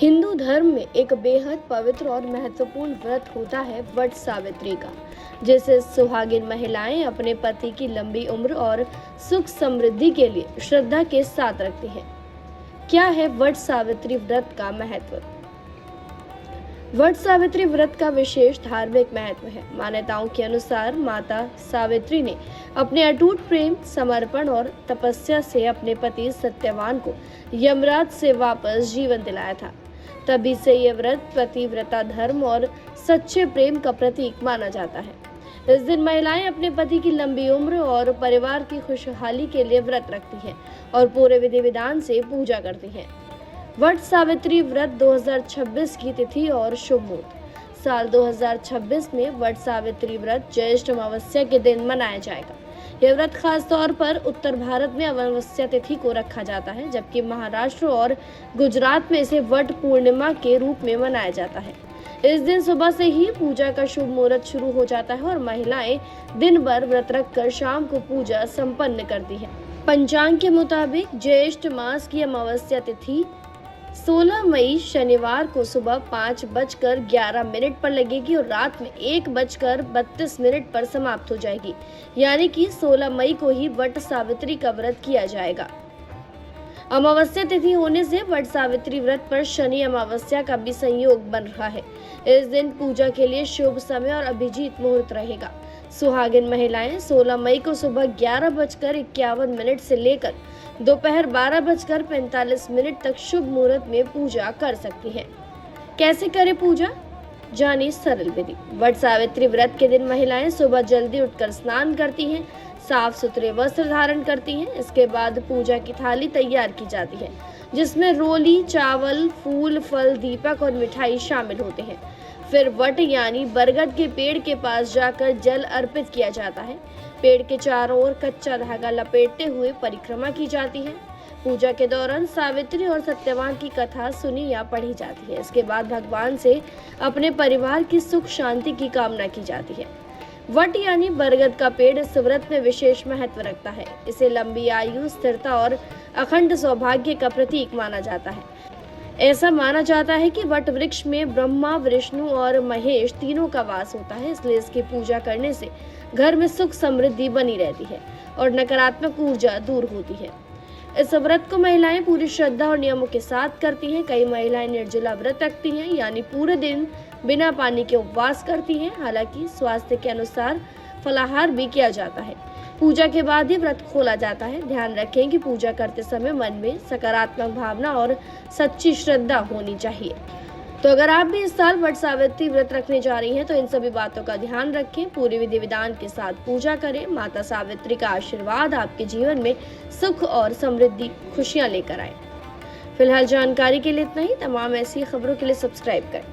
हिंदू धर्म में एक बेहद पवित्र और महत्वपूर्ण व्रत होता है वट सावित्री का, जिसे सुहागिन महिलाएं अपने पति की लंबी उम्र और सुख समृद्धि के लिए श्रद्धा के साथ रखती हैं। क्या है वट सावित्री व्रत का महत्व? वट सावित्री व्रत का विशेष धार्मिक महत्व है। मान्यताओं के अनुसार माता सावित्री ने अपने अटूट प्रेम, समर्पण और तपस्या से अपने पति सत्यवान को यमराज से वापस जीवन दिलाया था। तभी से ये व्रत पतिव्रता धर्म और सच्चे प्रेम का प्रतीक माना जाता है। इस दिन महिलाएं अपने पति की लंबी उम्र और परिवार की खुशहाली के लिए व्रत रखती हैं और पूरे विधि विधान से पूजा करती हैं। वट सावित्री व्रत 2026 की तिथि और शुभ मुहूर्त। साल 2026 में वट सावित्री व्रत ज्येष्ठ अमावस्या के दिन मनाया जाएगा। यह व्रत खास तौर पर उत्तर भारत में अमावस्या तिथि को रखा जाता है, जबकि महाराष्ट्र और गुजरात में इसे वट पूर्णिमा के रूप में मनाया जाता है। इस दिन सुबह से ही पूजा का शुभ मुहूर्त शुरू हो जाता है और महिलाएं दिन भर व्रत रखकर शाम को पूजा संपन्न करती हैं। पंचांग के मुताबिक ज्येष्ठ मास की अमावस्या तिथि 16 मई शनिवार को सुबह 5:11 पर लगेगी और रात में 1:32 पर समाप्त हो जाएगी। यानी कि 16 मई को ही वट सावित्री का व्रत किया जाएगा। अमावस्या तिथि होने से वट सावित्री व्रत पर शनि अमावस्या का भी संयोग बन रहा है। इस दिन पूजा के लिए शुभ समय और अभिजीत मुहूर्त रहेगा। सुहागिन महिलाएं 16 मई को सुबह 11:51 से लेकर दोपहर 12:45 तक शुभ मुहूर्त में पूजा कर सकती हैं। कैसे करें पूजा? जानिए सरल विधि। वट सावित्री व्रत के दिन महिलाएं सुबह जल्दी उठकर स्नान करती हैं, साफ सुथरे वस्त्र धारण करती हैं। इसके बाद पूजा की थाली तैयार की जाती है, जिसमें रोली, चावल, फूल, फल, दीपक और मिठाई शामिल होते हैं। फिर वट यानी बरगद के पेड़ के पास जाकर जल अर्पित किया जाता है। पेड़ के चारों ओर कच्चा धागा लपेटते हुए परिक्रमा की जाती है। पूजा के दौरान सावित्री और सत्यवान की कथा सुनी या पढ़ी जाती है। इसके बाद भगवान से अपने परिवार की सुख शांति की कामना की जाती है। वट यानी बरगद का पेड़ इस व्रत में विशेष महत्व रखता है। इसे लंबी आयु, स्थिरता और अखंड सौभाग्य का प्रतीक माना जाता है। ऐसा माना जाता है कि वट वृक्ष में ब्रह्मा, विष्णु और महेश तीनों का वास होता है, इसलिए इसकी पूजा करने से घर में सुख समृद्धि बनी रहती है और नकारात्मक ऊर्जा दूर होती है। इस व्रत को महिलाएं पूरी श्रद्धा और नियमों के साथ करती हैं। कई महिलाएं निर्जला व्रत रखती हैं, यानी पूरे दिन बिना पानी के उपवास करती हैं। हालांकि स्वास्थ्य के अनुसार फलाहार भी किया जाता है। पूजा के बाद ही व्रत खोला जाता है। ध्यान रखें कि पूजा करते समय मन में सकारात्मक भावना और सच्ची श्रद्धा होनी चाहिए। तो अगर आप भी इस साल वट सावित्री व्रत रखने जा रही हैं तो इन सभी बातों का ध्यान रखें, पूरी विधि विधान के साथ पूजा करें। माता सावित्री का आशीर्वाद आपके जीवन में सुख और समृद्धि, खुशियां लेकर आए। फिलहाल जानकारी के लिए इतना ही। तमाम ऐसी खबरों के लिए सब्सक्राइब करें।